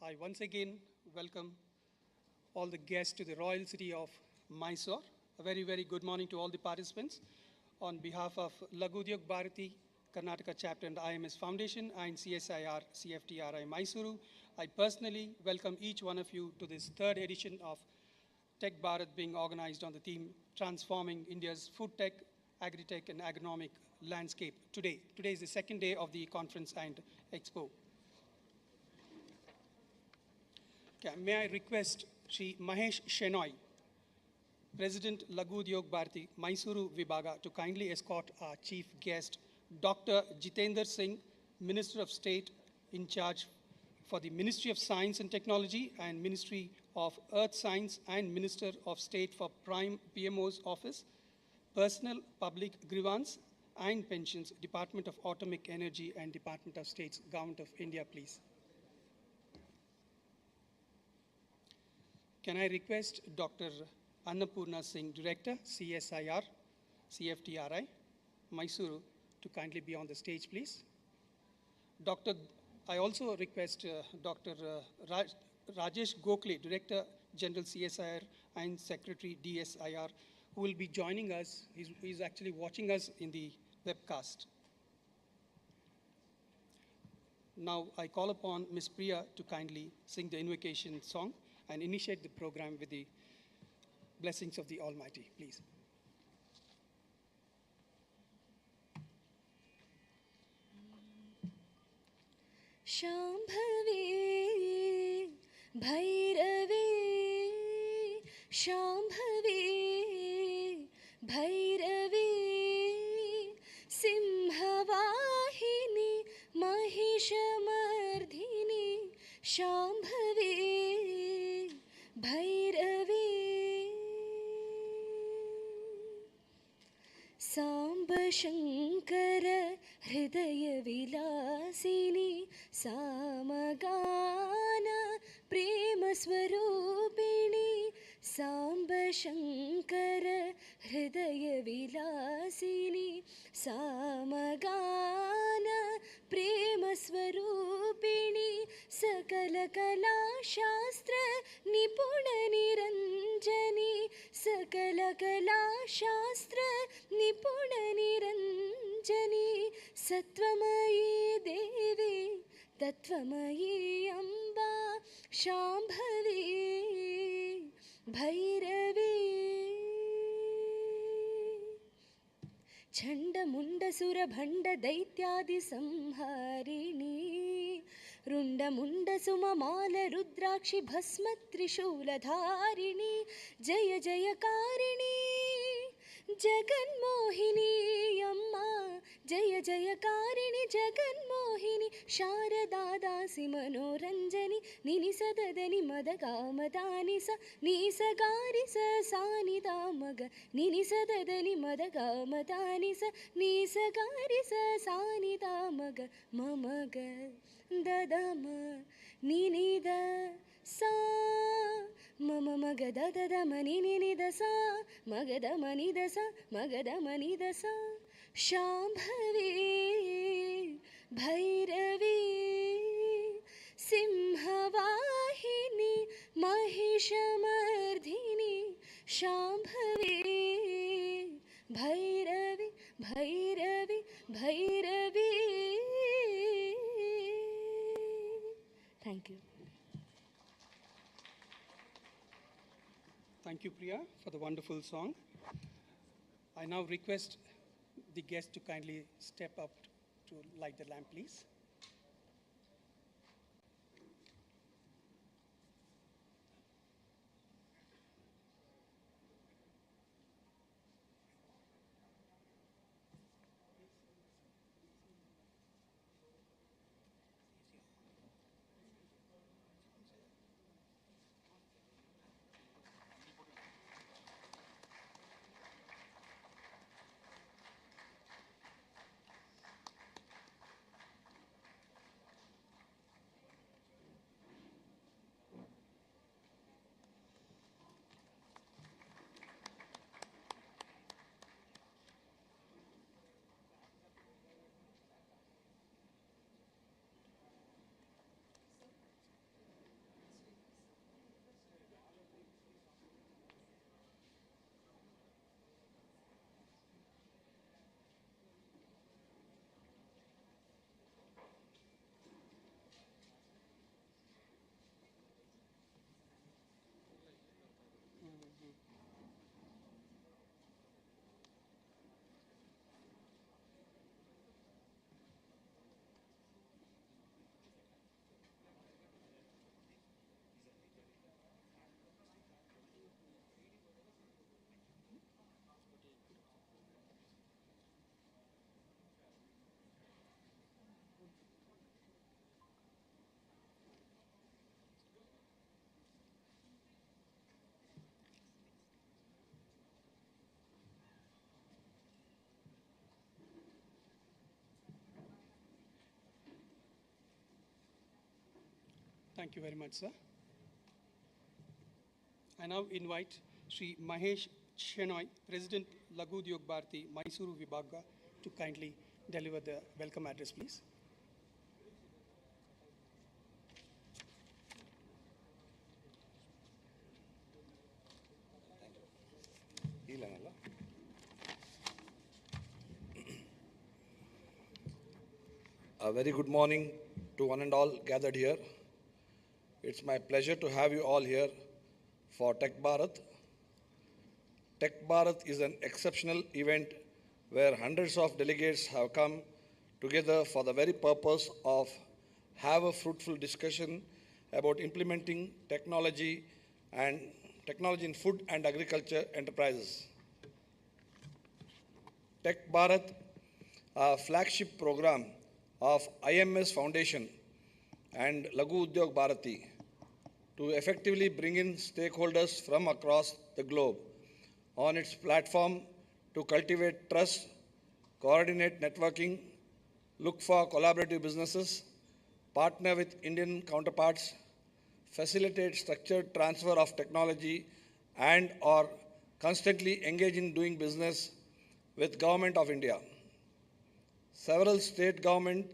I once again welcome all the guests to the royal city of Mysore. A very, very good morning to all the participants. On behalf of Lagudyog Bharati, Karnataka chapter and IMS Foundation and CSIR-CFTRI Mysuru, I personally welcome each one of you to this third edition of TechBharat being organized on the theme Transforming India's Food Tech, Agri Tech and Agronomic Landscape today. Today is the second day of the conference and expo. Okay, may I request Shri Mahesh Shenoy, President Lagudyog Bharati, Mysuru Vibhaga, to kindly escort our chief guest, Dr. Jitendra Singh, Minister of State in charge for the Ministry of Science and Technology and Ministry of Earth Science and Minister of State for Prime PMO's Office, Personal Public Grievance and Pensions, Department of Atomic Energy and Department of States, Government of India, please. Can I request Dr. Annapurna Singh, Director, CSIR, CFTRI, Mysuru, to kindly be on the stage, please. I also request Dr. Rajesh Gokhale, Director General CSIR and Secretary DSIR, who will be joining us. He's actually watching us in the webcast. Now I call upon Ms. Priya to kindly sing the invocation song and initiate the program with the blessings of the Almighty, please. Shambhavi, Bhairavi, Shambhavi, Bhairavi, Simhavahini, Mahishamardhini, Shambhavi, Bhairavi, Samba Shankara, Hridaya Vilasini, Samagana, Prema Swarupini, Samba Shankara, Hridaya Vilasini, Samagana, Prema Swarupini, Sakala Kala Shastra, Nipuna Niranjani, Sakala Kala Shastra, Nipuna Niranjani, Satvamayi Devi, Tattvamayi Amba, Shambhavi, Bhairavi. Chanda Munda Sura Bhanda Daityadi Samharini, Runda Munda Suma Mala Rudrakshi Bhasma Trishula Dharini, Jaya Jaya Karini, Jagan Mohini Amma, Jaya Jaya Karini, Jagan Mohini, Sharada Dasi Manoranjani, Nini Sadadani Madaga Madani Sa, Nisa Gari Sa Sani Damaga, Nini Sadadani Madaga Madani Sa, Nisa Gari Sa Sani Damaga, Mamaga, Dadama, Nini Da Sa, Mama Magada Dama Nini Da Sa, Magada Mani Da Sa, Magada Mani Da Sa, Shambhavi, Bhairavi, Simhavahini, Mahishamardhini, Shambhavi, Bhairavi, Bhairavi, Bhairavi. Thank you. Thank you, Priya, for the wonderful song. I now request the guest to kindly step up to light the lamp, please. Thank you very much, sir. I now invite Sri Mahesh Shenoy, President Laghu Udyog Bharati, Mysuru Vibhaga, to kindly deliver the welcome address, please. A very good morning to one and all gathered here. It's my pleasure to have you all here for Tech Bharat. Tech Bharat is an exceptional event where hundreds of delegates have come together for the very purpose of have a fruitful discussion about implementing technology in food and agriculture enterprises. Tech Bharat, a flagship program of IMS Foundation and Laghu Udyog Bharati, to effectively bring in stakeholders from across the globe on its platform to cultivate trust, coordinate networking, look for collaborative businesses, partner with Indian counterparts, facilitate structured transfer of technology and or constantly engage in doing business with Government of India. Several state government,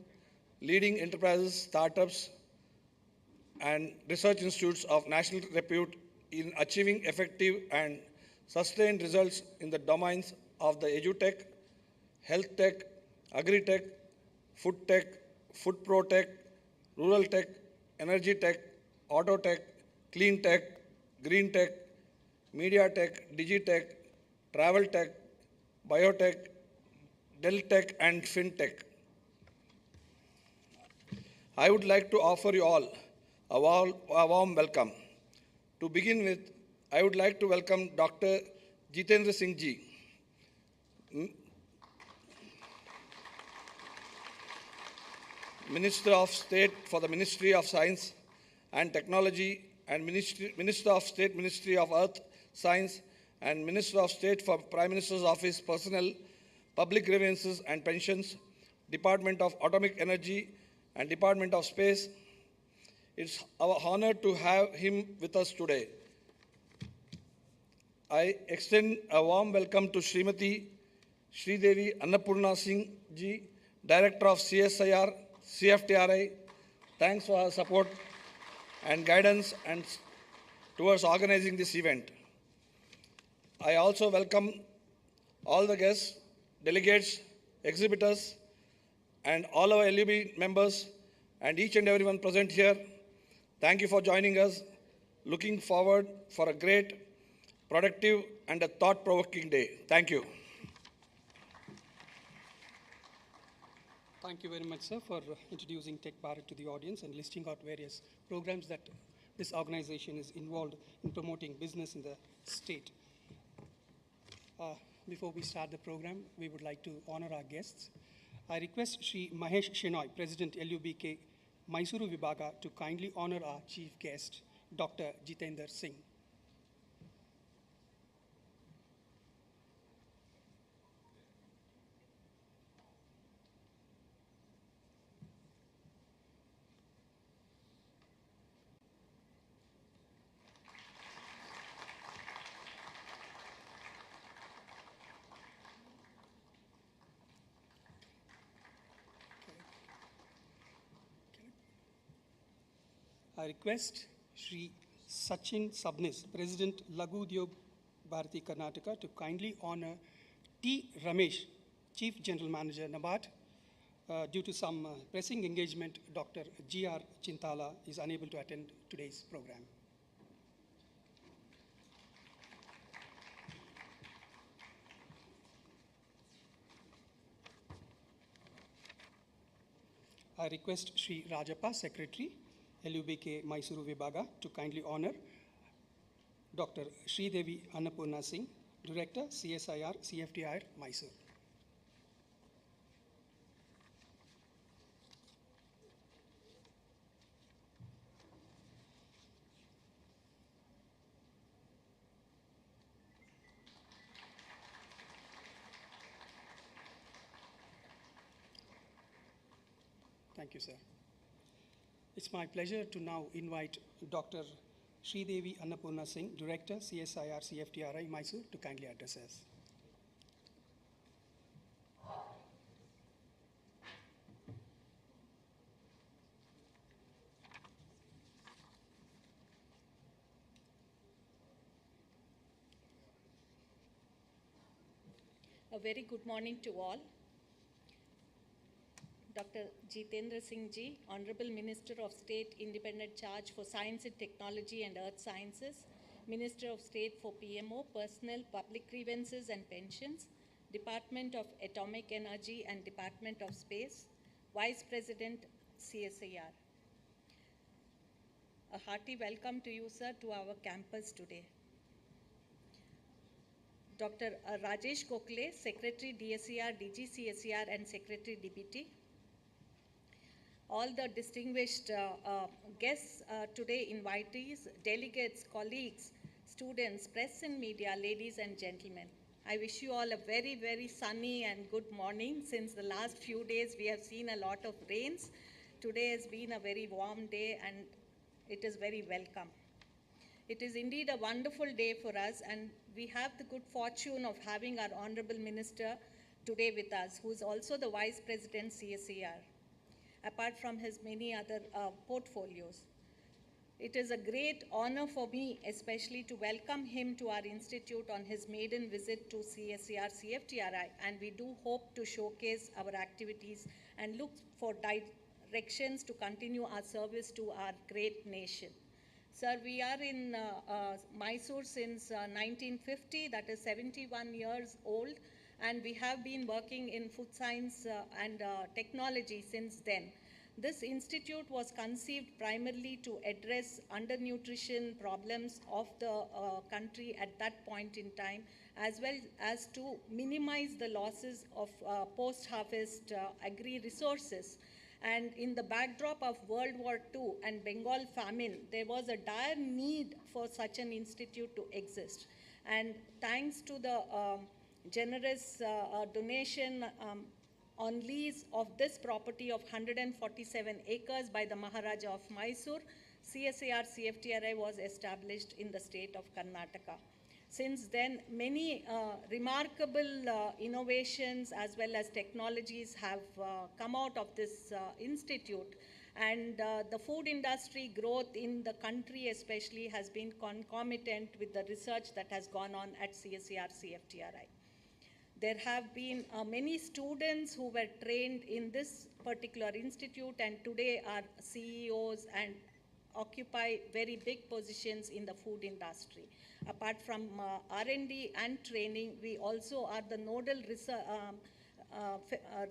leading enterprises, startups, and research institutes of national repute in achieving effective and sustained results in the domains of the edutech, health tech, agri tech, food tech, food pro tech, rural tech, energy tech, auto tech, clean tech, green tech, media tech, digitech, travel tech, biotech, del tech, and fintech. I would like to offer you all a warm welcome. To begin with, I would like to welcome Dr. Jitendra Singh Ji, Minister of State for the Ministry of Science and Technology and Minister of State, Ministry of Earth, Science, and Minister of State for Prime Minister's Office, Personnel, Public Grievances and Pensions, Department of Atomic Energy, and Department of Space. It's our honor to have him with us today. I extend a warm welcome to Srimati Sridevi Annapurna Singh Ji, Director of CSIR-CFTRI. Thanks for her support and guidance and towards organizing this event. I also welcome all the guests, delegates, exhibitors, and all our LUB members and each and everyone present here. Thank you for joining us. Looking forward for a great, productive, and a thought-provoking day. Thank you. Thank you very much, sir, for introducing Tech Bharat to the audience and listing out various programs that this organization is involved in promoting business in the state. Before we start the program, we would like to honor our guests. I request Sri Mahesh Shenoy, President LUBK Mysuru Vibhaga, to kindly honor our chief guest, Dr. Jitendra Singh. I request Sri Sachin Sabnis, President Laghu Udyog Bharati Karnataka, to kindly honor T. Ramesh, Chief General Manager, NABARD. Due to some pressing engagement, Dr. G.R. Chintala is unable to attend today's program. I request Sri Rajappa, Secretary, LUBK Mysuru Vibhaga, to kindly honor Dr. Sridevi Annapurna Singh, Director, CSIR-CFTRI, Mysuru. Thank you, sir. It's my pleasure to now invite Dr. Sridevi Annapurna Singh, Director, CSIR-CFTRI, Mysore, to kindly address us. A very good morning to all. Dr. Jitendra Singh Ji, Honorable Minister of State, Independent Charge for Science and Technology and Earth Sciences, Minister of State for PMO, Personnel, Public Grievances and Pensions, Department of Atomic Energy and Department of Space, Vice President, CSIR. A hearty welcome to you, sir, to our campus today. Dr. Rajesh Gokhale, Secretary DSCR, DG CSIR and Secretary DBT. All the distinguished guests today, invitees, delegates, colleagues, students, press and media, ladies and gentlemen. I wish you all a very, very sunny and good morning. Since the last few days we have seen a lot of rains. Today has been a very warm day and it is very welcome. It is indeed a wonderful day for us, and we have the good fortune of having our Honorable Minister today with us, who is also the Vice President CSIR, apart from his many other portfolios. It is a great honor for me, especially to welcome him to our institute on his maiden visit to CSIR-CFTRI, and we do hope to showcase our activities and look for directions to continue our service to our great nation. Sir, we are in Mysore since 1950, that is 71 years old, and we have been working in food science and technology since then. This institute was conceived primarily to address undernutrition problems of the country at that point in time, as well as to minimize the losses of post-harvest agri resources. And in the backdrop of World War II and Bengal famine, there was a dire need for such an institute to exist. And thanks to the generous donation on lease of this property of 147 acres by the Maharaja of Mysore, CSIR-CFTRI was established in the state of Karnataka. Since then, many remarkable innovations as well as technologies have come out of this institute, and the food industry growth in the country especially has been concomitant with the research that has gone on at CSIR-CFTRI. There have been many students who were trained in this particular institute and today are CEOs and occupy very big positions in the food industry. Apart from R&D and training, we also are the nodal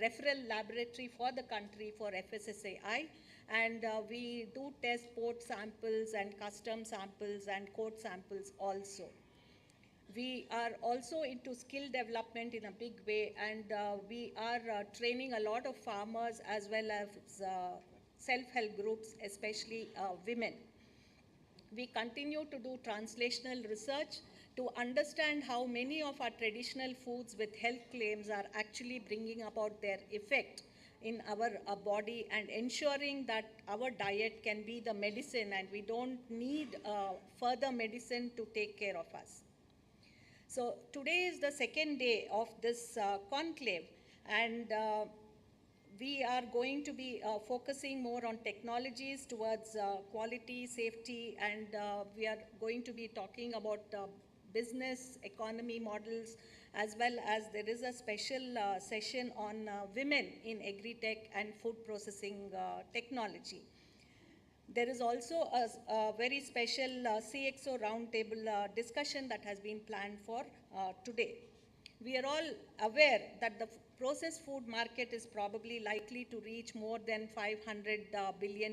referral laboratory for the country for FSSAI, and we do test port samples and custom samples and court samples also. We are also into skill development in a big way, and we are training a lot of farmers as well as self-help groups, especially women. We continue to do translational research to understand how many of our traditional foods with health claims are actually bringing about their effect in our body and ensuring that our diet can be the medicine and we don't need further medicine to take care of us. So today is the second day of this conclave, and we are going to be focusing more on technologies towards quality, safety, and we are going to be talking about business, economy models, as well as there is a special session on women in Agri Tech and food processing technology. There is also a very special CXO roundtable discussion that has been planned for today. We are all aware that the processed food market is probably likely to reach more than $500 billion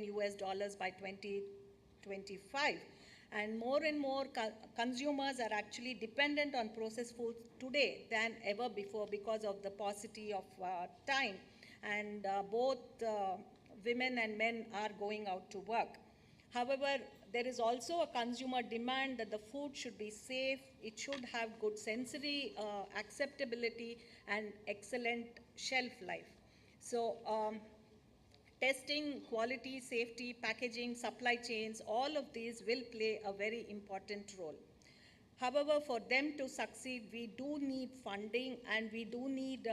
by 2025. And more consumers are actually dependent on processed foods today than ever before because of the paucity of time. And both women and men are going out to work. However, there is also a consumer demand that the food should be safe, it should have good sensory acceptability and excellent shelf life. So Testing, quality, safety, packaging, supply chains, all of these will play a very important role. However, for them to succeed, we do need funding and we do need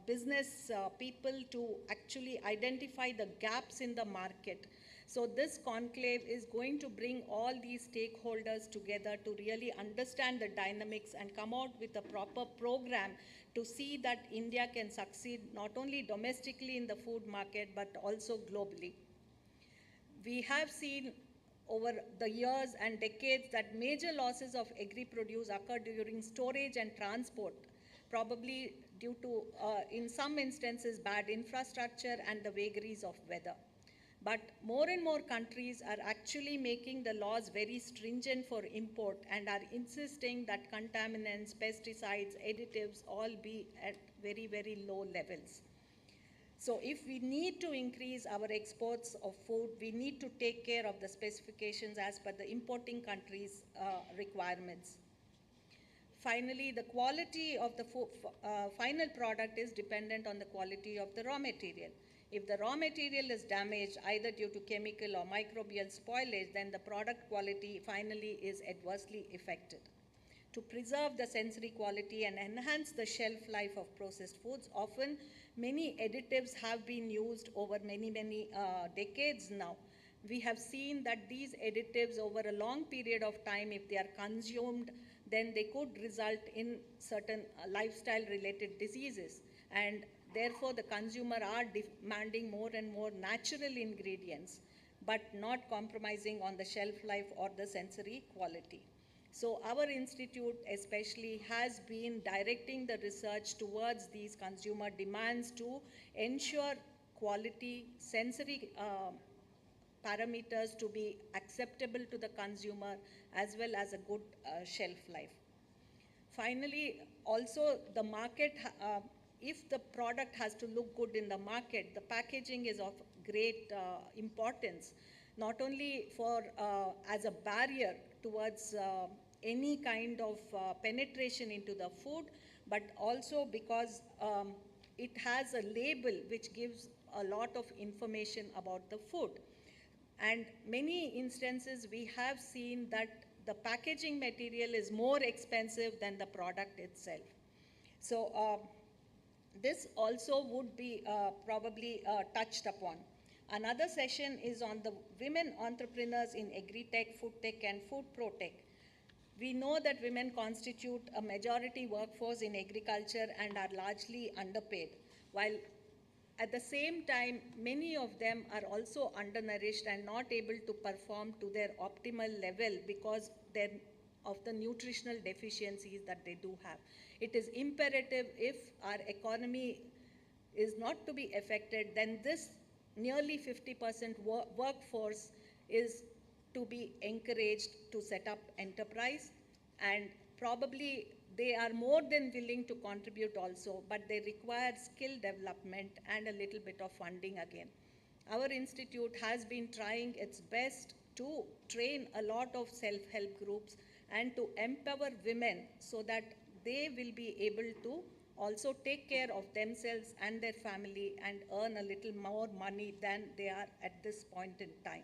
business people to actually identify the gaps in the market. So this conclave is going to bring all these stakeholders together to really understand the dynamics and come out with a proper program to see that India can succeed not only domestically in the food market but also globally. We have seen over the years and decades that major losses of agri-produce occur during storage and transport, probably due to, in some instances, bad infrastructure and the vagaries of weather. But more and more countries are actually making the laws very stringent for import and are insisting that contaminants, pesticides, additives all be at very, very low levels. So if we need to increase our exports of food, we need to take care of the specifications as per the importing countries' requirements. Finally, the quality of the final product is dependent on the quality of the raw material. If the raw material is damaged either due to chemical or microbial spoilage, then the product quality finally is adversely affected. To preserve the sensory quality and enhance the shelf life of processed foods, often many additives have been used over many decades now. We have seen that these additives over a long period of time, if they are consumed, then they could result in certain lifestyle related diseases. And therefore, the consumer are demanding more and more natural ingredients, but not compromising on the shelf life or the sensory quality. So our institute especially has been directing the research towards these consumer demands to ensure quality, sensory parameters to be acceptable to the consumer as well as a good shelf life. Finally, also the market, if the product has to look good in the market, the packaging is of great importance, not only for as a barrier towards any kind of penetration into the food, but also because it has a label which gives a lot of information about the food. And many instances we have seen that the packaging material is more expensive than the product itself. So this also would be probably touched upon. Another session is on the women entrepreneurs in Agri Tech, Food Tech and Food Pro Tech. We know that women constitute a majority workforce in agriculture and are largely underpaid, while at the same time, many of them are also undernourished and not able to perform to their optimal level because of the nutritional deficiencies that they do have. It is imperative, if our economy is not to be affected, then this nearly 50% workforce is to be encouraged to set up enterprise, and probably they are more than willing to contribute also, but they require skill development and a little bit of funding again. Our institute has been trying its best to train a lot of self-help groups and to empower women so that they will be able to also take care of themselves and their family and earn a little more money than they are at this point in time.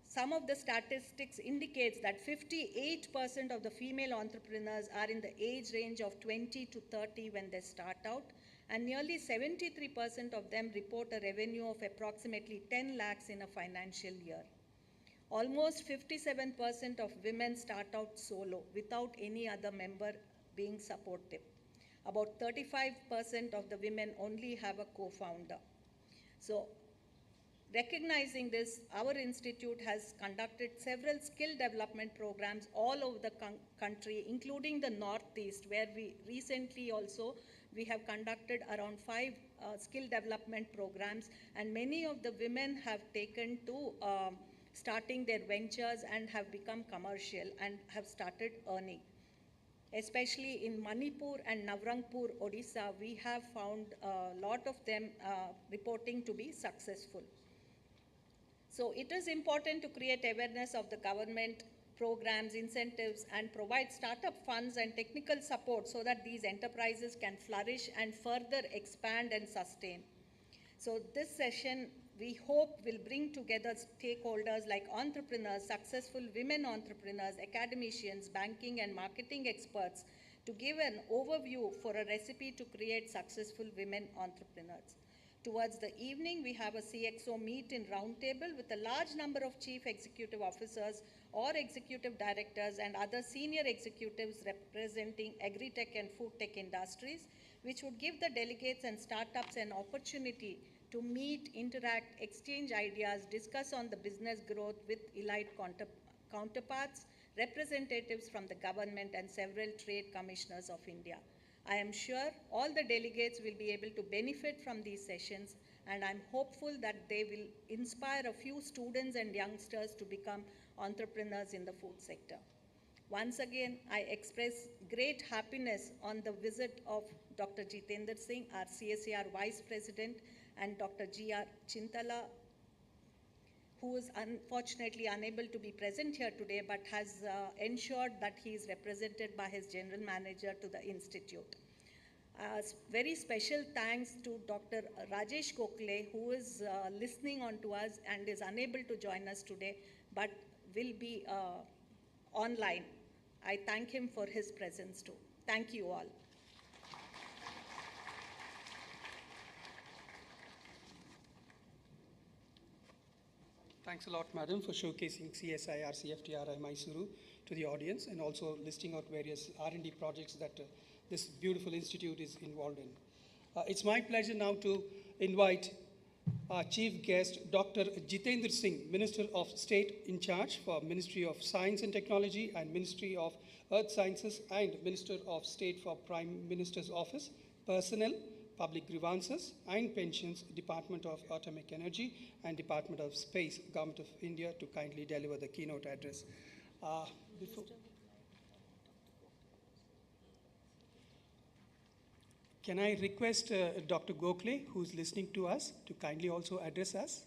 Some of the statistics indicates that 58% of the female entrepreneurs are in the age range of 20 to 30 when they start out, and nearly 73% of them report a revenue of approximately 10 lakhs in a financial year. Almost 57% of women start out solo without any other member being supportive. About 35% of the women only have a co-founder. So, recognizing this, our institute has conducted several skill development programs all over the country, including the Northeast, where we recently also, we have conducted around 5 skill development programs, and many of the women have taken to starting their ventures and have become commercial and have started earning. Especially in Manipur and Navrangpur, Odisha, we have found a lot of them reporting to be successful. So it is important to create awareness of the government programs, incentives, and provide startup funds and technical support so that these enterprises can flourish and further expand and sustain. So this session, we hope, will bring together stakeholders like entrepreneurs, successful women entrepreneurs, academicians, banking and marketing experts to give an overview for a recipe to create successful women entrepreneurs. Towards the evening, we have a CXO meet in roundtable with a large number of chief executive officers or executive directors and other senior executives representing Agri Tech and food tech industries, which would give the delegates and startups an opportunity to meet, interact, exchange ideas, discuss on the business growth with elite counterparts, representatives from the government and several trade commissioners of India. I am sure all the delegates will be able to benefit from these sessions, and I'm hopeful that they will inspire a few students and youngsters to become entrepreneurs in the food sector. Once again, I express great happiness on the visit of Dr. Jitendra Singh, our CSIR Vice President, and Dr. G.R. Chintala, who is unfortunately unable to be present here today, but has ensured that he is represented by his General Manager to the Institute. Very special thanks to Dr. Rajesh Gokhale, who is listening on to us and is unable to join us today, but will be online. I thank him for his presence too. Thank you all. Thanks a lot, Madam, for showcasing CSIR-CFTRI Mysuru to the audience and also listing out various R&D projects that this beautiful institute is involved in. It's my pleasure now to invite our chief guest, Dr. Jitendra Singh, Minister of State in charge for Ministry of Science and Technology and Ministry of Earth Sciences and Minister of State for Prime Minister's Office, Personnel, Public Grievances and Pensions, Department of Atomic Energy and Department of Space, Government of India, to kindly deliver the keynote address. Can I request Dr. Gokhale, who's listening to us, to kindly also address us?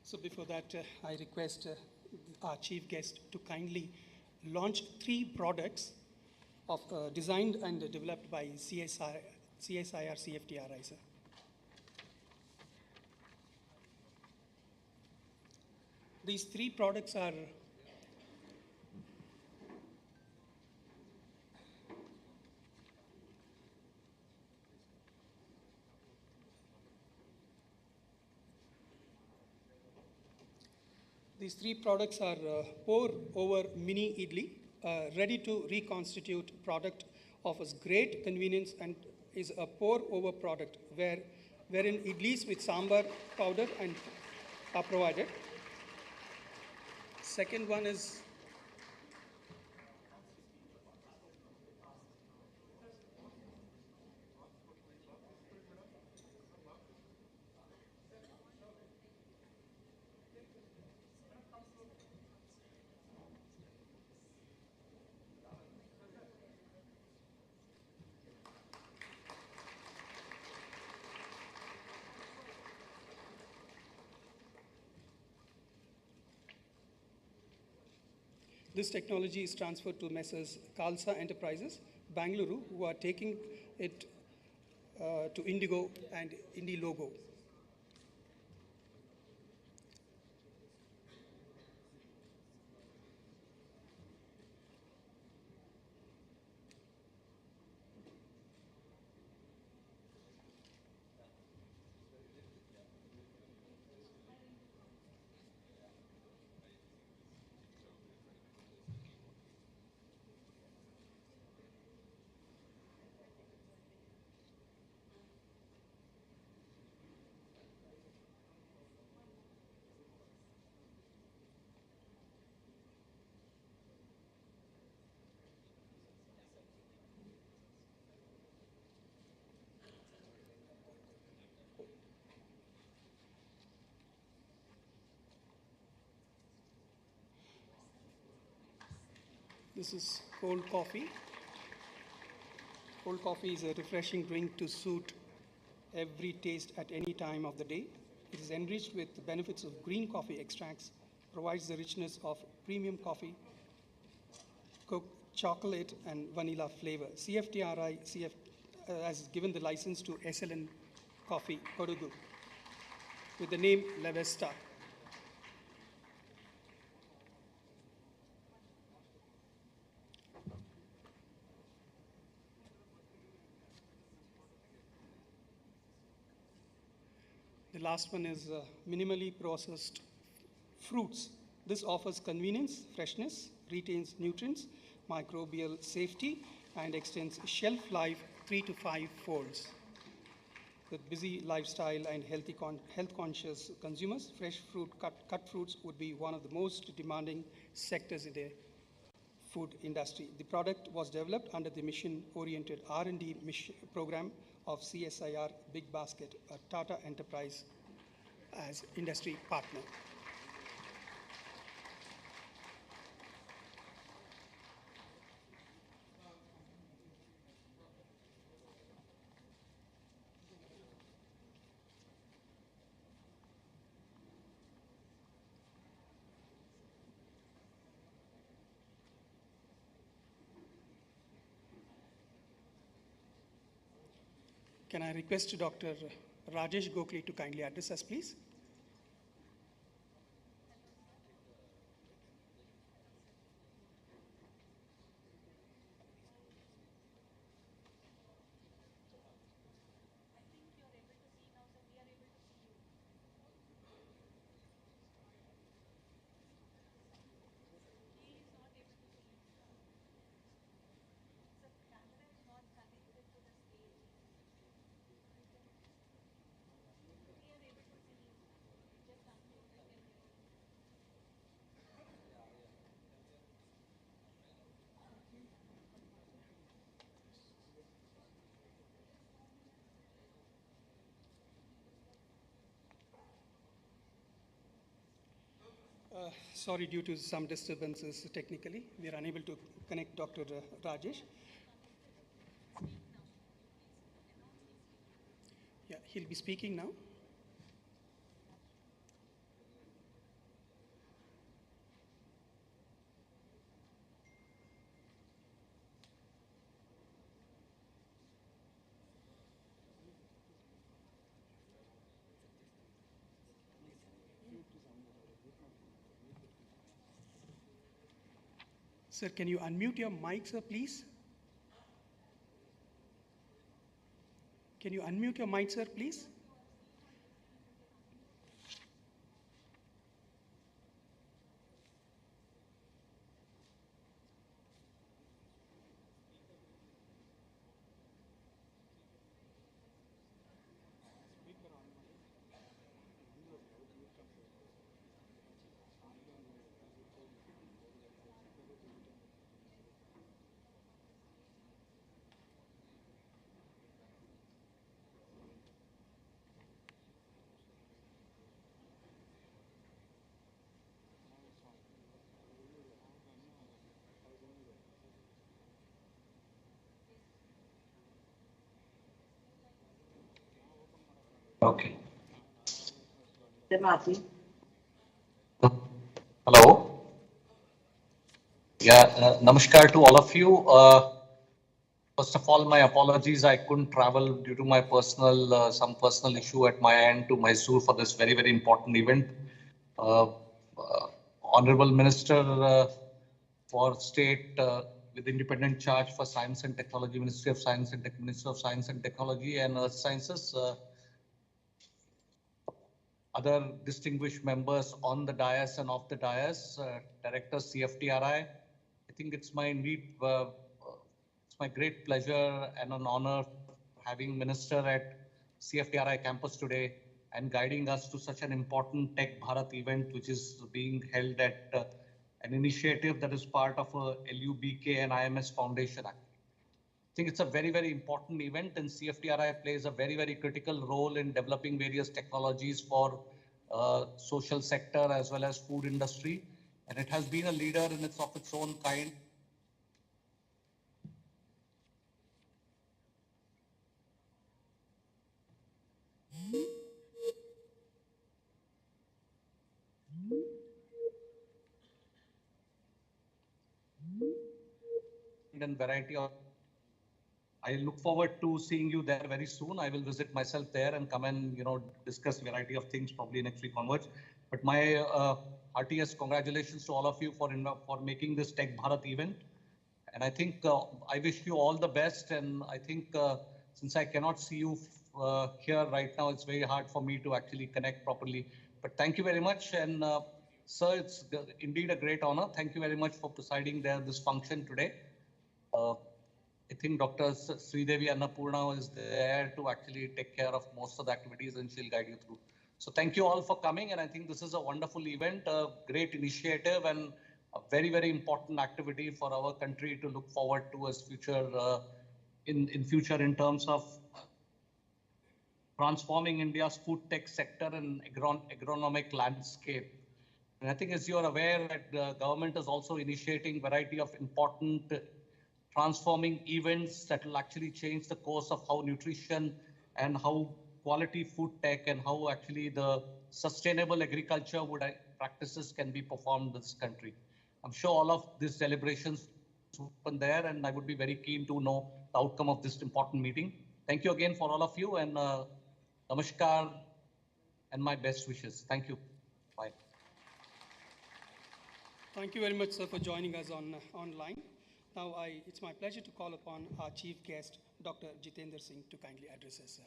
So before that, I request our chief guest to kindly launch 3 products of, designed and developed by CSIR-CFTRI, sir. These 3 products are pour over mini idli, ready to reconstitute product, offers great convenience and is a pour over product wherein idlis with sambar powder and are provided. Second one is this technology is transferred to Messrs. Khalsa Enterprises, Bangalore, who are taking it to Indigo and Indie logo. This is cold coffee. Cold coffee is a refreshing drink to suit every taste at any time of the day. It is enriched with the benefits of green coffee extracts, provides the richness of premium coffee, chocolate and vanilla flavor. CFTRI has given the license to SLN Coffee, Kodugu, with the name La Vesta. The last one is minimally processed fruits. This offers convenience, freshness, retains nutrients, microbial safety, and extends shelf life 3 to 5 folds. With busy lifestyle and health-conscious consumers, fresh fruit, cut fruits would be one of the most demanding sectors in the food industry. The product was developed under the mission-oriented R&D program of CSIR Big Basket, a Tata enterprise as industry partner. Can I request Dr. Rajesh Gokhale to kindly address us, please? Sorry, due to some disturbances technically, we are unable to connect Dr. Rajesh. Yeah, he'll be speaking now. Sir, can you unmute your mic, sir, please? Can you unmute your mic, sir, please? Okay. Hello. Yeah, namaskar to all of you. First of all, my apologies. I couldn't travel due to my personal, some personal issue at my end to Mysore for this very, very important event. Uh, Honorable Minister for State with independent charge for Science and Technology, Ministry of Science and Minister of Science and Technology and Earth Sciences, other distinguished members on the dais and off the dais, Director CFTRI. I think it's my it's my great pleasure and an honor having Minister at CFTRI campus today and guiding us to such an important Tech Bharat event, which is being held at an initiative that is part of a LUBK and IMS Foundation. I think it's a very, very important event, and CFTRI plays a very, very critical role in developing various technologies for social sector as well as food industry. And it has been a leader in its of its own kind. And variety of. I look forward to seeing you there very soon. I will visit myself there and come and discuss variety of things probably next week onwards. But my heartiest congratulations to all of you for making this Tech Bharat event. And I think I wish you all the best. And I think since I cannot see you here right now, it's very hard for me to actually connect properly. But thank you very much. And sir, it's indeed a great honor. Thank you very much for presiding this function today. I think Dr. Sridevi Annapurna is there to actually take care of most of the activities and she'll guide you through. So thank you all for coming. And I think this is a wonderful event, a great initiative and a very, very important activity for our country to look forward to as future, in future in terms of transforming India's food tech sector and agronomic landscape. And I think as you are aware that the government is also initiating variety of important transforming events that will actually change the course of how nutrition and how quality food tech and how actually the sustainable agriculture practices can be performed in this country. I'm sure all of these deliberations happen there, and I would be very keen to know the outcome of this important meeting. Thank you again for all of you, and namaskar and my best wishes. Thank you. Bye. Thank you very much, sir, for joining us online. Now, it's my pleasure to call upon our chief guest, Dr. Jitendra Singh, to kindly address us, sir.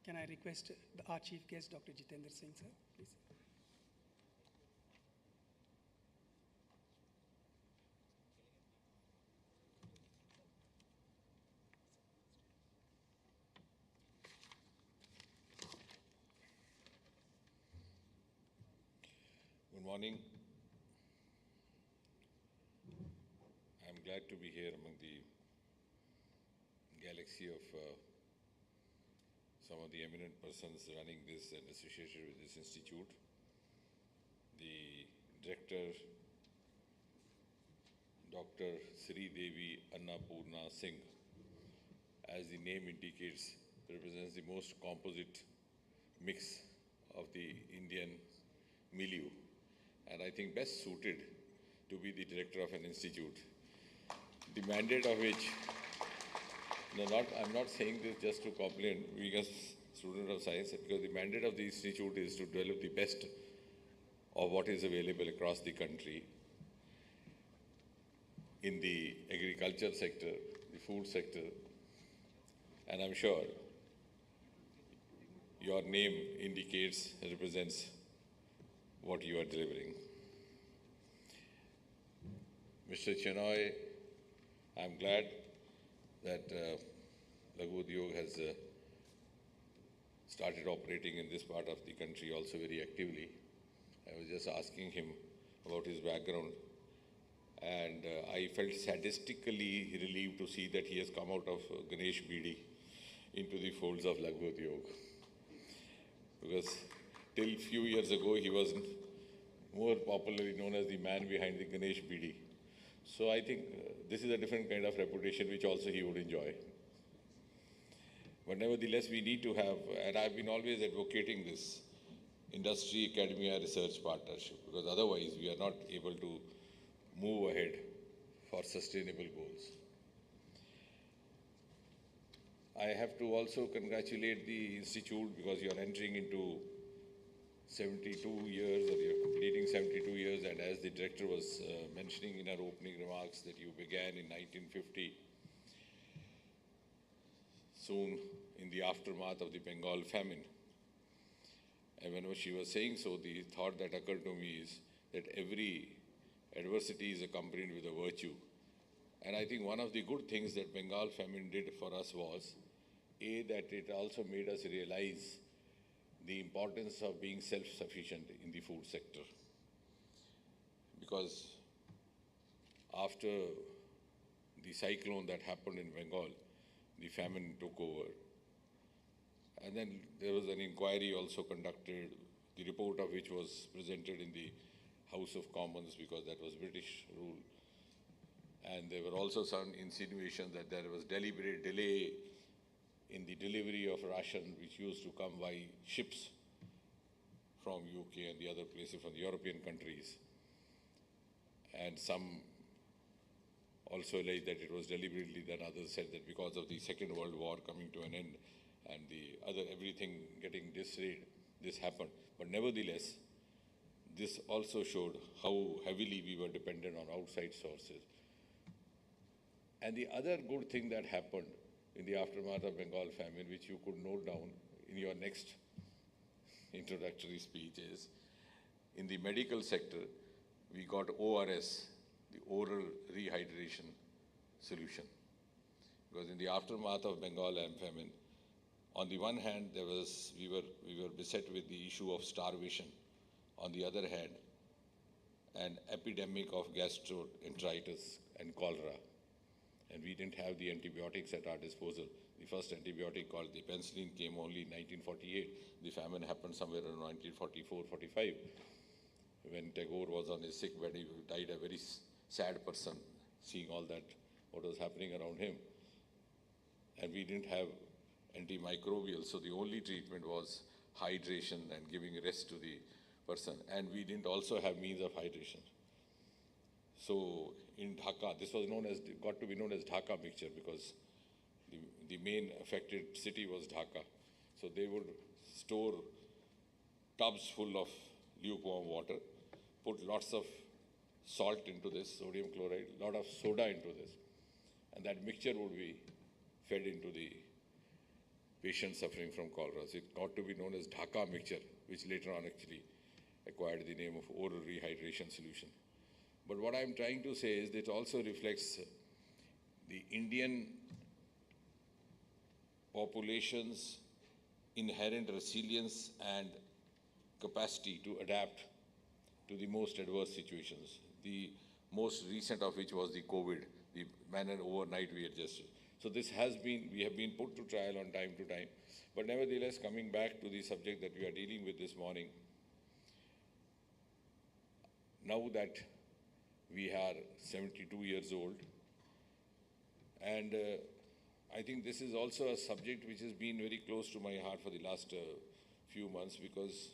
Can I request our chief guest, Dr. Jitendra Singh, sir, please? Good morning. I'm glad to be here among the galaxy of some of the eminent persons running this and associated with this institute. The director, Dr. Sridevi Annapurna Singh, as the name indicates, represents the most composite mix of the Indian milieu, and I think best suited to be the director of an institute, the mandate of which, I'm not saying this just to compliment being a student of science, because the mandate of the institute is to develop the best of what is available across the country in the agriculture sector, the food sector, and I'm sure your name indicates, represents what you are delivering. Mr. Chenoy, I'm glad that Laghu Udyog has started operating in this part of the country also very actively. I was just asking him about his background, and I felt sadistically relieved to see that he has come out of Ganesh Bidi into the folds of Laghu Udyog. Because till few years ago, he was more popularly known as the man behind the Ganesh Bidi. So I think this is a different kind of reputation which also he would enjoy. But nevertheless, we need to have, and I've been always advocating this, industry academia research partnership, because otherwise we are not able to move ahead for sustainable goals. I have to also congratulate the institute because you are entering into 72 years, or you're completing 72 years, and as the director was mentioning in her opening remarks that you began in 1950, soon in the aftermath of the Bengal famine. And when she was saying so, the thought that occurred to me is that every adversity is accompanied with a virtue. And I think one of the good things that Bengal famine did for us was, A, that it also made us realize the importance of being self-sufficient in the food sector. Because after the cyclone that happened in Bengal, the famine took over. And then there was an inquiry also conducted, the report of which was presented in the House of Commons because that was British rule. And there were also some insinuations that there was deliberate delay in the delivery of ration which used to come by ships from UK and the other places, from the European countries. And some also alleged that it was deliberately done. Others said that because of the Second World War coming to an end and the other everything getting disarrayed, this happened. But nevertheless, this also showed how heavily we were dependent on outside sources. And the other good thing that happened in the aftermath of Bengal famine, which you could note down in your next introductory speech, is in the medical sector, we got ORS, the oral rehydration solution. Because in the aftermath of Bengal famine, on the one hand, we were beset with the issue of starvation. On the other hand, an epidemic of gastroenteritis and cholera. And we didn't have the antibiotics at our disposal. The first antibiotic called the penicillin came only in 1948. The famine happened somewhere around 1944-45. When Tagore was on his sick bed, he died a very sad person, seeing all that, what was happening around him. And we didn't have antimicrobial, so the only treatment was hydration and giving rest to the person. And we didn't also have means of hydration. So in Dhaka, this was got to be known as Dhaka mixture because the main affected city was Dhaka. So they would store tubs full of lukewarm water, put lots of salt into this, sodium chloride, lot of soda into this, and that mixture would be fed into the patient suffering from cholera. So it got to be known as Dhaka mixture, which later on actually acquired the name of oral rehydration solution. But what I'm trying to say is that it also reflects the Indian population's inherent resilience and capacity to adapt to the most adverse situations. The most recent of which was the COVID, the manner overnight we adjusted. So this we have been put to trial on time to time. But nevertheless, coming back to the subject that we are dealing with this morning, now that we are 72 years old, and I think this is also a subject which has been very close to my heart for the last few months, because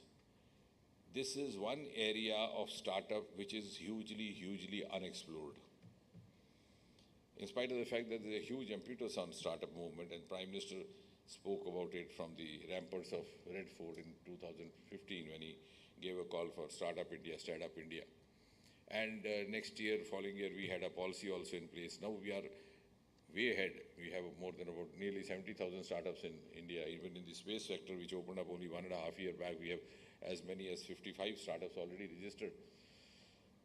this is one area of startup which is hugely unexplored. In spite of the fact that there's a huge impetus on startup movement, and Prime Minister spoke about it from the ramparts of Red Fort in 2015 when he gave a call for Startup India, Stand-up India. And next year, following year, we had a policy also in place. Now we are way ahead. We have more than about nearly 70,000 startups in India. Even in the space sector, which opened up only 1.5 years back, we have as many as 55 startups already registered.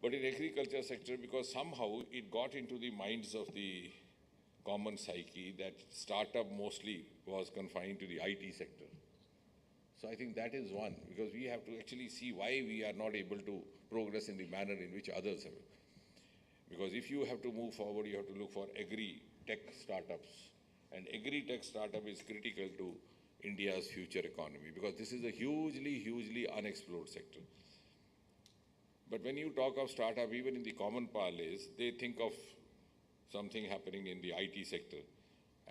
But in agriculture sector, because somehow it got into the minds of the common psyche that startup mostly was confined to the IT sector. So I think that is one, because we have to actually see why we are not able to progress in the manner in which others have. Because if you have to move forward, you have to look for Agri Tech startups. And Agri Tech startup is critical to India's future economy, because this is a hugely unexplored sector. But when you talk of startup, even in the common parlance, they think of something happening in the IT sector.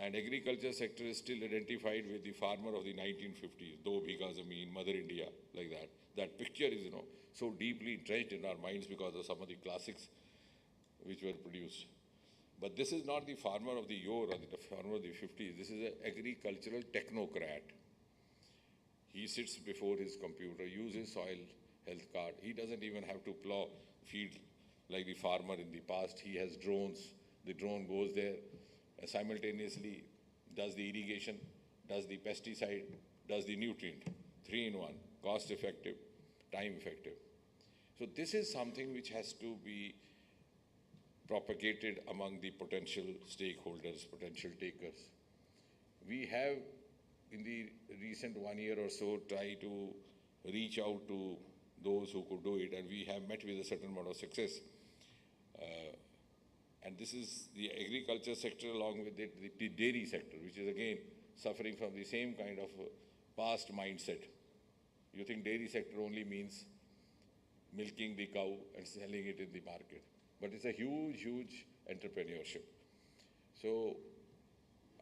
And agriculture sector is still identified with the farmer of the 1950s, Do Bhiga Zameen, Mother India, like that. That picture is, so deeply entrenched in our minds because of some of the classics which were produced. But this is not the farmer of the yore or the farmer of the 50s. This is an agricultural technocrat. He sits before his computer, uses soil health card. He doesn't even have to plow field like the farmer in the past. He has drones. The drone goes there, simultaneously does the irrigation, does the pesticide, does the nutrient. 3 in 1, cost effective, time effective. So this is something which has to be propagated among the potential stakeholders, potential takers. We have, in the recent 1 year or so, tried to reach out to those who could do it, and we have met with a certain amount of success. And this is the agriculture sector along with it, the dairy sector, which is again suffering from the same kind of past mindset. You think dairy sector only means milking the cow and selling it in the market. But it's a huge, huge entrepreneurship. So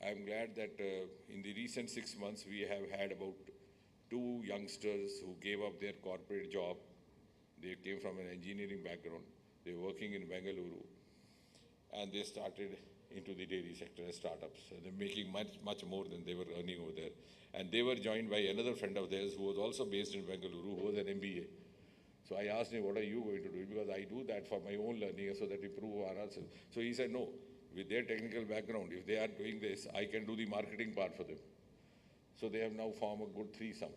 I'm glad that in the recent 6 months, we have had about 2 youngsters who gave up their corporate job. They came from an engineering background. They were working in Bengaluru. And they started into the dairy sector as startups. So they're making much more than they were earning over there. And they were joined by another friend of theirs who was also based in Bengaluru, who was an MBA. So I asked him, what are you going to do? Because I do that for my own learning so that we prove ourselves. So he said, no, with their technical background, if they are doing this, I can do the marketing part for them. So they have now formed a good threesome.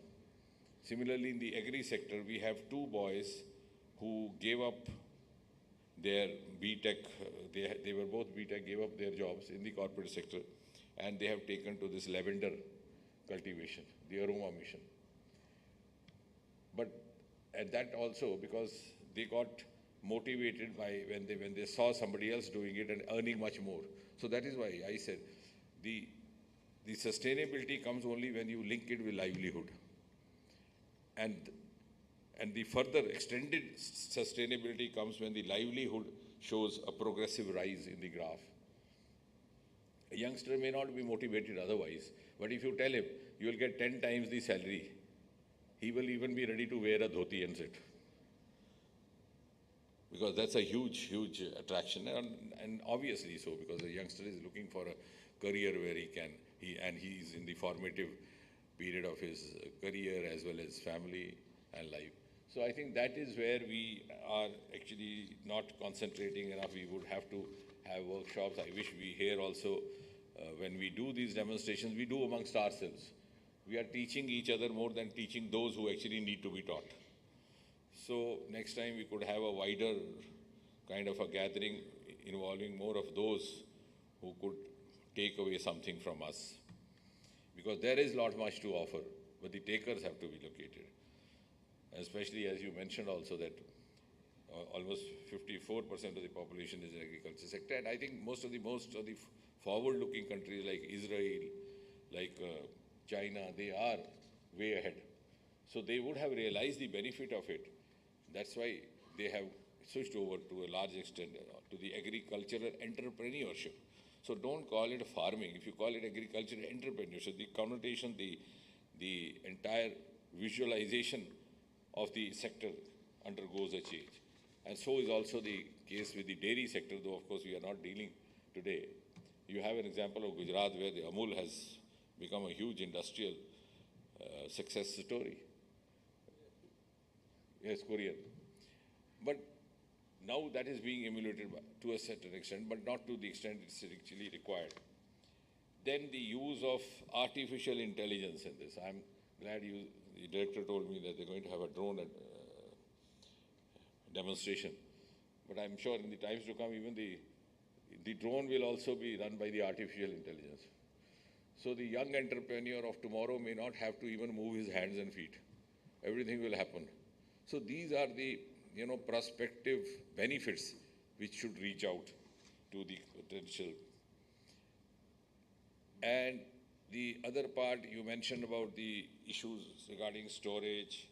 Similarly, in the agri sector, we have 2 boys who gave up their B.Tech, they were both B.Tech, gave up their jobs in the corporate sector, and they have taken to this lavender cultivation, the aroma mission. But and that also because they got motivated by when they saw somebody else doing it and earning much more. So that is why I said the sustainability comes only when you link it with livelihood. And the further extended sustainability comes when the livelihood shows a progressive rise in the graph. A youngster may not be motivated otherwise, but if you tell him you will get 10 times the salary, he will even be ready to wear a dhoti and sit. Because that's a huge, huge attraction, and obviously so, because a youngster is looking for a career where he's in the formative period of his career as well as family and life. So I think that is where we are actually not concentrating enough. We would have to have workshops. I wish we here also, when we do these demonstrations, we do amongst ourselves. We are teaching each other more than teaching those who actually need to be taught. So next time we could have a wider kind of a gathering involving more of those who could take away something from us. Because there is not much to offer, but the takers have to be located. Especially as you mentioned also that almost 54% of the population is in agriculture sector. And I think most of the forward-looking countries like Israel, like China, they are way ahead. So they would have realized the benefit of it. That's why they have switched over to a large extent to the agricultural entrepreneurship. So don't call it farming. If you call it agricultural entrepreneurship, the connotation, the entire visualization of the sector undergoes a change. And so is also the case with the dairy sector, though of course we are not dealing today. You have an example of Gujarat where the Amul has become a huge industrial success story. Yes, Korean. But now that is being emulated to a certain extent, but not to the extent it's actually required. Then the use of artificial intelligence in this. I'm glad the director told me that they're going to have a drone demonstration. But I'm sure in the times to come, even the drone will also be run by the artificial intelligence. So the young entrepreneur of tomorrow may not have to even move his hands and feet. Everything will happen. So these are the prospective benefits which should reach out to the potential. And the other part you mentioned about the issues regarding storage,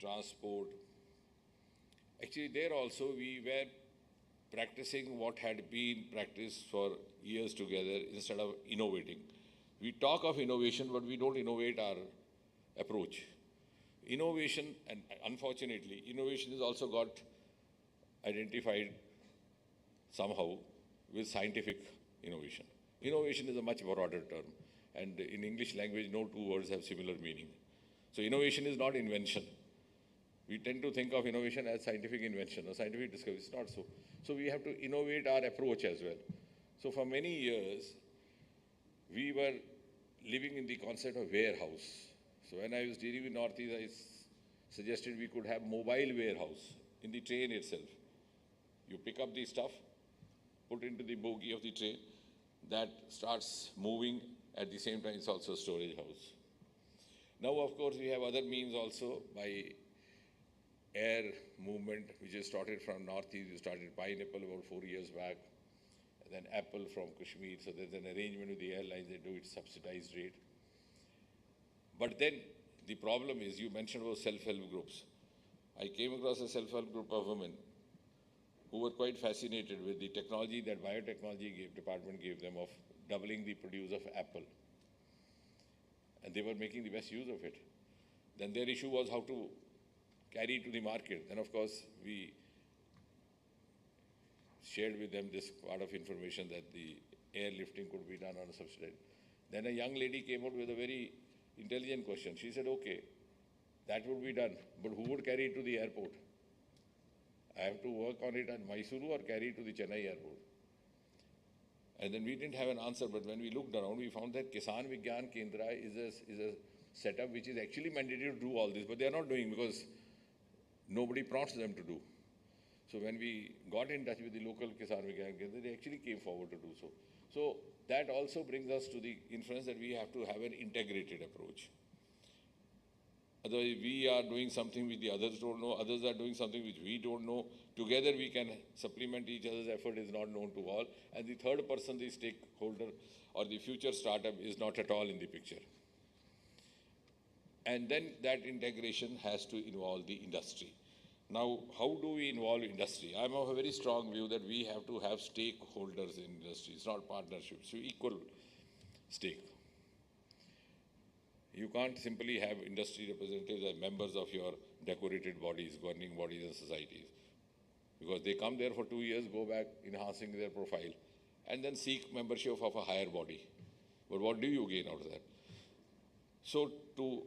transport. Actually, there also we were practicing what had been practiced for years together instead of innovating. We talk of innovation, but we don't innovate our approach. Innovation, and unfortunately, innovation has also got identified somehow with scientific innovation. Innovation is a much broader term, and in English language, no two words have similar meaning. So innovation is not invention. We tend to think of innovation as scientific invention or scientific discovery. It's not so. So we have to innovate our approach as well. So for many years, we were living in the concept of warehouse. So when I was dealing with Northeast, I suggested we could have mobile warehouse in the train itself. You pick up the stuff, put into the bogie of the train, that starts moving. At the same time, it's also a storage house. Now, of course, we have other means also by air movement, which has started from Northeast. We started pineapple about 4 years back, and then apple from Kashmir. So there's an arrangement with the airlines, they do it subsidized rate. But then the problem is, you mentioned about self-help groups. I came across a self-help group of women who were quite fascinated with the technology that biotechnology department gave them of doubling the produce of apple. And they were making the best use of it. Then their issue was how to carry it to the market. And of course, we shared with them this part of information that the airlifting could be done on a subsidy. Then a young lady came out with a very intelligent question. She said, okay, that would be done, but who would carry it to the airport? I have to work on it at Mysuru or carry it to the Chennai airport? And then we didn't have an answer, but when we looked around, we found that Kisan Vigyan Kendra is a setup which is actually mandated to do all this, but they are not doing because nobody prompts them to do. So when we got in touch with the local Kisan Vigyan Kendra, they actually came forward to do so. So that also brings us to the inference that we have to have an integrated approach. Otherwise, we are doing something which the others don't know, others are doing something which we don't know. Together we can supplement each other's effort is not known to all. And the third person, the stakeholder or the future startup, is not at all in the picture. And then that integration has to involve the industry. Now, how do we involve industry? I'm of a very strong view that we have to have stakeholders in industry. It's not partnerships, so equal stake. You can't simply have industry representatives as members of your decorated bodies, governing bodies and societies. Because they come there for 2 years, go back enhancing their profile, and then seek membership of a higher body. But what do you gain out of that? So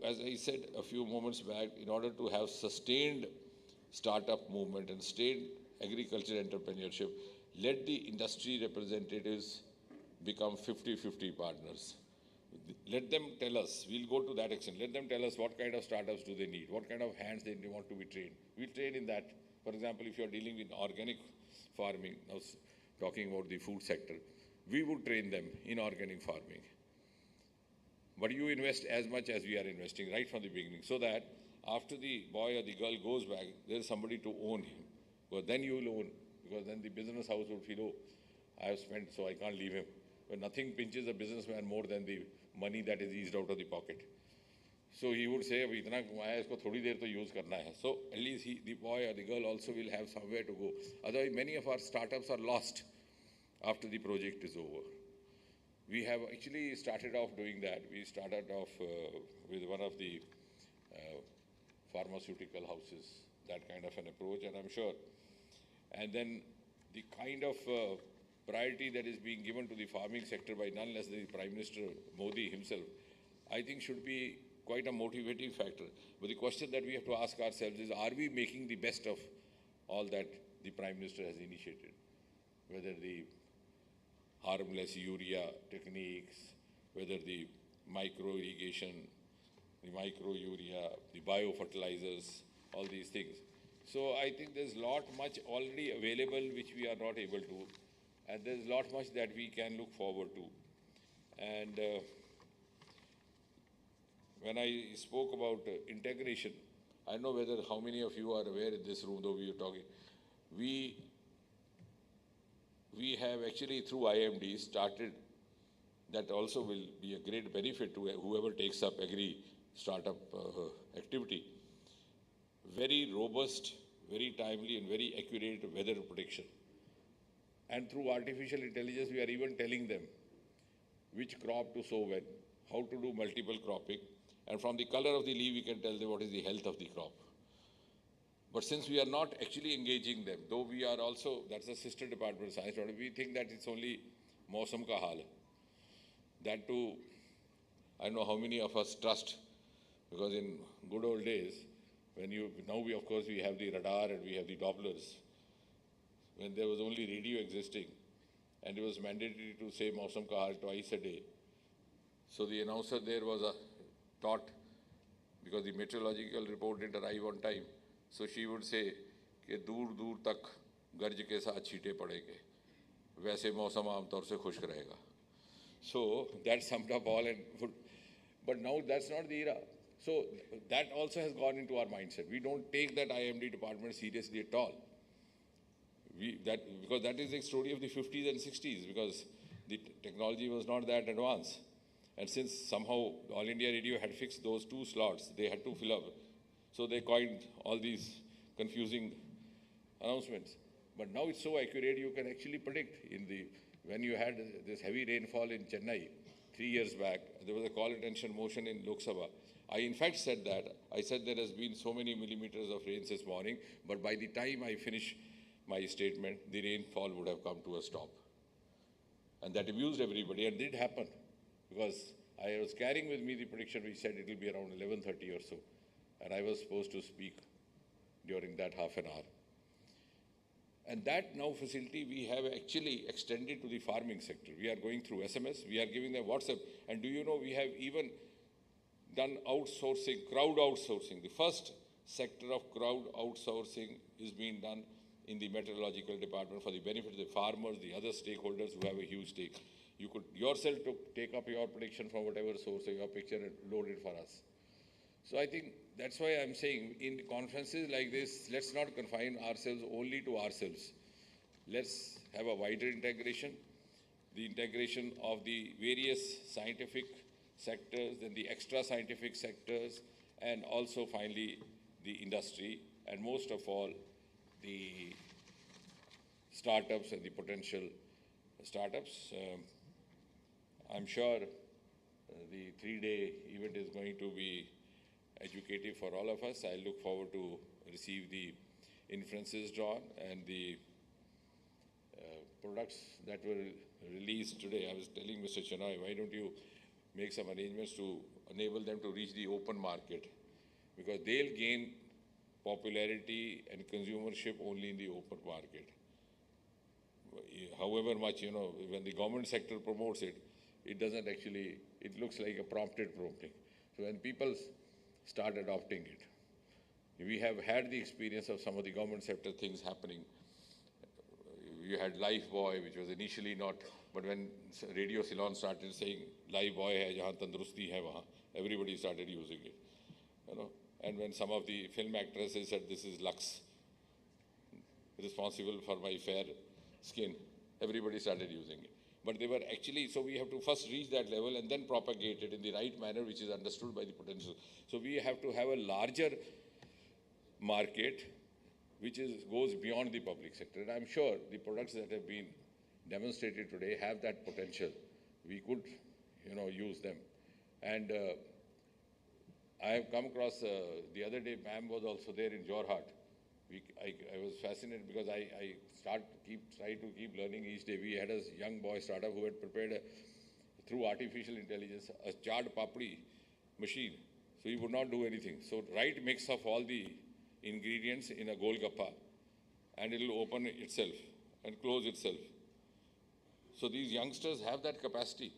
as I said a few moments back, in order to have sustained startup movement and sustained agriculture entrepreneurship, let the industry representatives become 50-50 partners. Let them tell us, we'll go to that extent, let them tell us what kind of startups do they need, what kind of hands they want to be trained. We'll train in that. For example, if you're dealing with organic farming, now talking about the food sector, we would train them in organic farming. But you invest as much as we are investing right from the beginning, so that after the boy or the girl goes back, there's somebody to own him. Because then you will own, because then the business house would feel, oh, I have spent, so I can't leave him. But nothing pinches a businessman more than the money that is eased out of the pocket. So he would say, "Abhi itna kamaya, isko thodi der to use karna hai." So at least the boy or the girl also will have somewhere to go. Otherwise, many of our startups are lost after the project is over. We have actually started off doing that. We started off with one of the pharmaceutical houses, that kind of an approach, and I'm sure. And then the kind of priority that is being given to the farming sector by none less than the Prime Minister Modi himself, I think should be quite a motivating factor. But the question that we have to ask ourselves is, are we making the best of all that the Prime Minister has initiated? Whether the harmless urea techniques, whether the micro irrigation, the micro urea, the biofertilizers, all these things. So I think there's much already available which we are not able to, and there's much that we can look forward to. And when I spoke about integration, I don't know whether how many of you are aware in this room, though we are talking, we have actually through IMD started, that also will be a great benefit to whoever takes up agri startup activity. Very robust, very timely and very accurate weather prediction. And through artificial intelligence, we are even telling them which crop to sow when, how to do multiple cropping. And from the color of the leaf, we can tell them what is the health of the crop. But since we are not actually engaging them, though we are also, that's a sister department, science department, we think that it's only mausam ka haal. That too, I don't know how many of us trust, because in good old days, now we of course we have the radar and we have the Dopplers. When there was only radio existing, and it was mandatory to say mausam ka haal twice a day. So the announcer there was taught, because the meteorological report didn't arrive on time, so she would say कि दूर दूर तक गर्ज के साथ छींटे पड़ेंगे, वैसे मौसम आमतौर से खुश्क रहेगा. So that summed up all, but now that's not the era. So that also has gone into our mindset. We don't take that IMD department seriously at all. Because that is the story of the 50s and 60s, because the technology was not that advanced. And since somehow All India Radio had fixed those 2 slots, they had to fill up. So they coined all these confusing announcements. But now it's so accurate, you can actually predict. When you had this heavy rainfall in Chennai 3 years back, there was a call attention motion in Lok Sabha. I in fact said that. I said there has been so many millimeters of rain this morning, but by the time I finish my statement, the rainfall would have come to a stop. And that amused everybody, and it did happen. Because I was carrying with me the prediction which said it will be around 11:30 or so. And I was supposed to speak during that half an hour. And that now facility we have actually extended to the farming sector. We are going through SMS, we are giving them WhatsApp. And do you know, we have even done outsourcing, crowd outsourcing. The first sector of crowd outsourcing is being done in the meteorological department for the benefit of the farmers, the other stakeholders who have a huge stake. You could yourself take up your prediction from whatever source or your picture and load it for us. So I think that's why I'm saying in conferences like this, let's not confine ourselves only to ourselves. Let's have a wider integration, the integration of the various scientific sectors, then the extra scientific sectors, and also finally the industry, and most of all the startups and the potential startups. I'm sure the 3-day event is going to be educative for all of us. I look forward to receive the inferences drawn and the products that were released today. I was telling Mr. Chenoy, why don't you make some arrangements to enable them to reach the open market? Because they'll gain popularity and consumership only in the open market. However much, when the government sector promotes it, it doesn't actually, it looks like a prompted prompting. So when people start adopting it, we have had the experience of some of the government sector things happening. You had Lifebuoy, which was initially not, but when Radio Ceylon started saying Lifebuoy hai jahan tandrusti hai wahan, everybody started using it. And when some of the film actresses said this is Lux, responsible for my fair skin, everybody started using it. But they were actually, so we have to first reach that level and then propagate it in the right manner, which is understood by the potential. So we have to have a larger market, which goes beyond the public sector. And I'm sure the products that have been demonstrated today have that potential. We could, use them. And I have come across, the other day, ma'am was also there in Jorhat. I was fascinated because I try to keep learning each day. We had a young boy startup who had prepared through artificial intelligence a chaat papdi machine. So he would not do anything. So right mix of all the ingredients in a golgappa, and it will open itself and close itself. So these youngsters have that capacity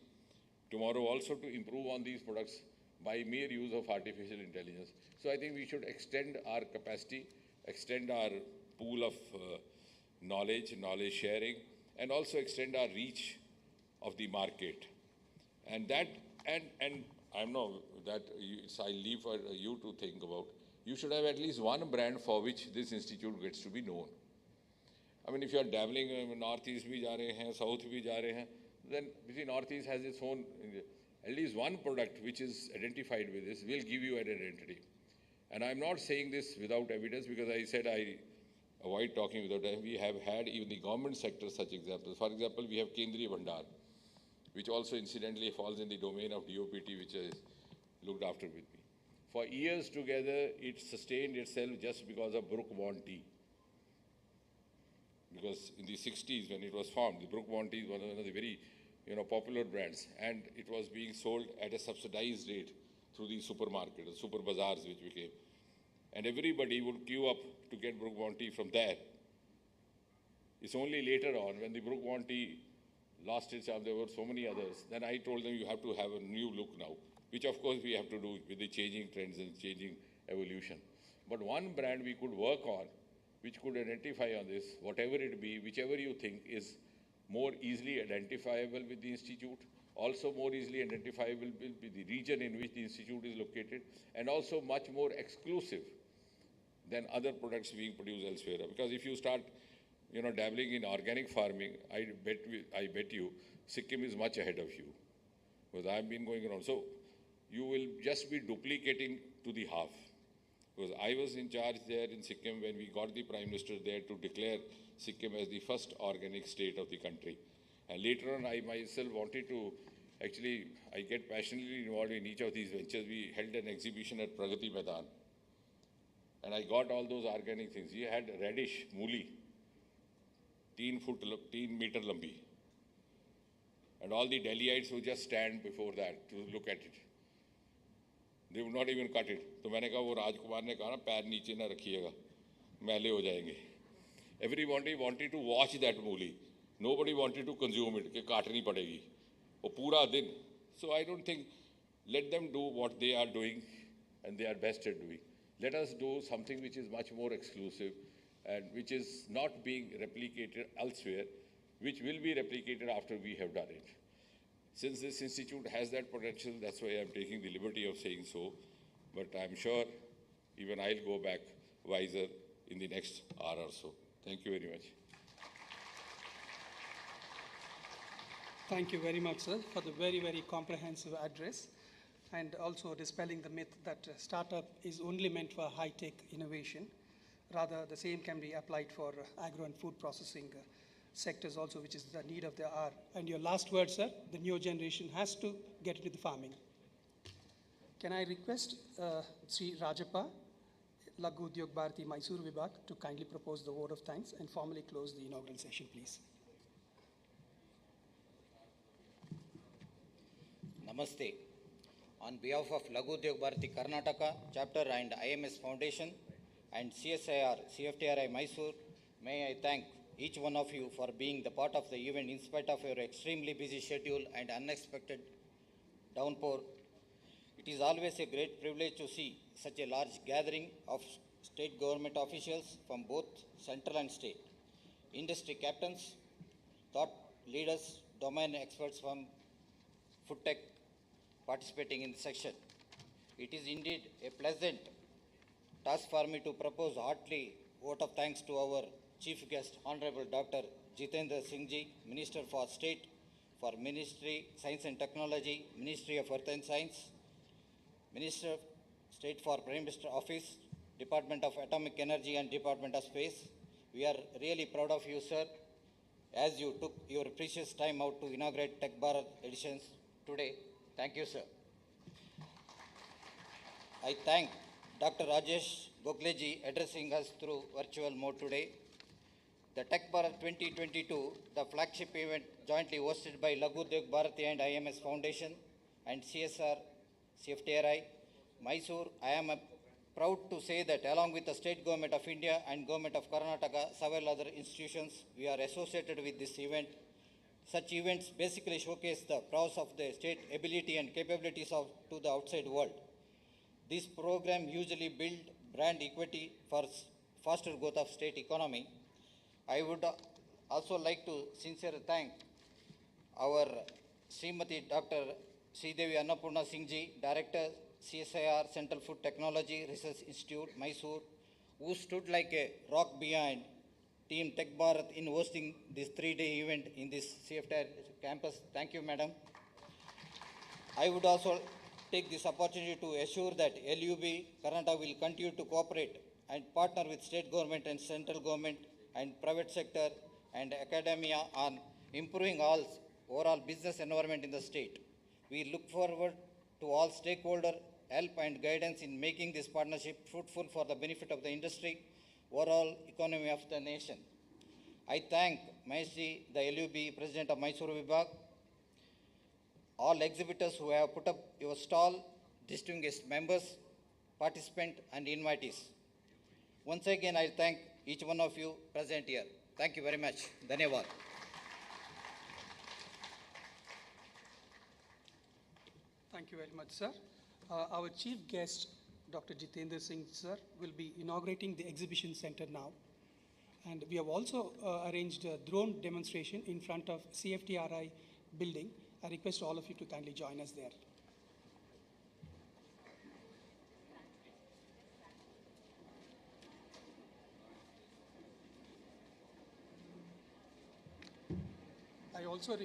tomorrow also to improve on these products by mere use of artificial intelligence. So I think we should extend our capacity, extend our pool of knowledge sharing, and also extend our reach of the market. And that, and I know that I leave for you to think about. You should have at least one brand for which this institute gets to be known. I mean, if you are dabbling in Northeast bhi ja rahe hain, South bhi ja rahe hain, then the Northeast has its own, at least one product which is identified with this will give you an identity. And I'm not saying this without evidence, because I said avoid talking without time. We have had even the government sector such examples. For example, we have Kendriya Bhandar, which also incidentally falls in the domain of DOPT, which is looked after with me. For years together, it sustained itself just because of Brook Bond tea. Because in the 60s, when it was formed, the Brook Bond tea was one of the very popular brands, and it was being sold at a subsidized rate through the supermarket, the super bazaars which became. And everybody would queue up to get Brook Bond tea from there. It's only later on, when the Brook Bond tea lost its charm, there were so many others, then I told them you have to have a new look now, which of course we have to do with the changing trends and changing evolution. But one brand we could work on, which could identify on this, whatever it be, whichever you think is more easily identifiable with the institute, also more easily identifiable with the region in which the institute is located, and also much more exclusive than other products being produced elsewhere. Because if you start dabbling in organic farming, I bet you Sikkim is much ahead of you, because I've been going around. So you will just be duplicating to the half. Because I was in charge there in Sikkim when we got the Prime Minister there to declare Sikkim as the first organic state of the country. And later on, I myself wanted to, actually, I get passionately involved in each of these ventures. We held an exhibition at Pragati Maidan. And I got all those organic things. We had radish, mooli, 3 meter lambi. And all the Delhiites would just stand before that to look at it. They would not even cut it. तो मैंने कहा वो राजकुमार ने कहा ना पैर नीचे ना रखिएगा, मैले हो जाएंगे. Everybody wanted to watch that मूली. Nobody wanted to consume it. कि काटनी पड़ेगी. वो पूरा दिन. So I don't think, let them do what they are doing and they are best at doing. Let us do something which is much more exclusive and which is not being replicated elsewhere, which will be replicated after we have done it. Since this institute has that potential, that's why I'm taking the liberty of saying so. But I'm sure even I'll go back wiser in the next hour or so. Thank you very much. Thank you very much, sir, for the very, very comprehensive address, and also dispelling the myth that startup is only meant for high-tech innovation. Rather, the same can be applied for agro and food processing sectors also, which is the need of the hour. And your last word, sir, the new generation has to get into the farming. Can I request Sri Rajappa, Laghu Udyog Bharati Mysuru Vibhag, to kindly propose the vote of thanks and formally close the inaugural session, please. Namaste. On behalf of Laghu Udyog Bharati Karnataka chapter and IMS Foundation and CSIR-CFTRI Mysore, may I thank each one of you for being the part of the event in spite of your extremely busy schedule and unexpected downpour. It is always a great privilege to see such a large gathering of state government officials from both central and state, industry captains, thought leaders, domain experts from food tech participating in the section. It is indeed a pleasant task for me to propose heartily vote of thanks to our Chief Guest, Honorable Dr. Jitendra Singh Ji, Minister for State for Ministry, Science and Technology, Ministry of Earth and Science, Minister of State for Prime Minister Office, Department of Atomic Energy and Department of Space. We are really proud of you, sir, as you took your precious time out to inaugurate TechBharat editions today. Thank you, sir. I thank Dr. Rajesh Gokhale Ji addressing us through virtual mode today. The TechBharat 2022, the flagship event jointly hosted by Laghu Udyog Bharati and IMS Foundation and CSIR-CFTRI, Mysore, I am proud to say that along with the State Government of India and Government of Karnataka, several other institutions, we are associated with this event. Such events basically showcase the prowess of the state ability and capabilities to the outside world. This program usually build brand equity for faster growth of state economy. I would also like to sincerely thank our Srimati Dr. Sridevi Annapurna Singh Ji, Director, CSIR Central Food Technology Research Institute, Mysore, who stood like a rock behind Team TechBharat in hosting this 3-day event in this CFTR campus. Thank you, madam. I would also take this opportunity to assure that LUB Karnataka will continue to cooperate and partner with state government and central government and private sector and academia on improving all overall business environment in the state. We look forward to all stakeholder help and guidance in making this partnership fruitful for the benefit of the industry, overall economy of the nation. I thank Maheshji, the LUB President of Mysuru Vibhag, all exhibitors who have put up your stall, distinguished members, participants and invitees. Once again, I thank each one of you present here. Thank you very much. Dhanyavad. Thank you very much, sir. Our chief guest, Dr. Jitendra Singh, sir, will be inaugurating the exhibition center now. And we have also arranged a drone demonstration in front of CFTRI building. I request all of you to kindly join us there. I also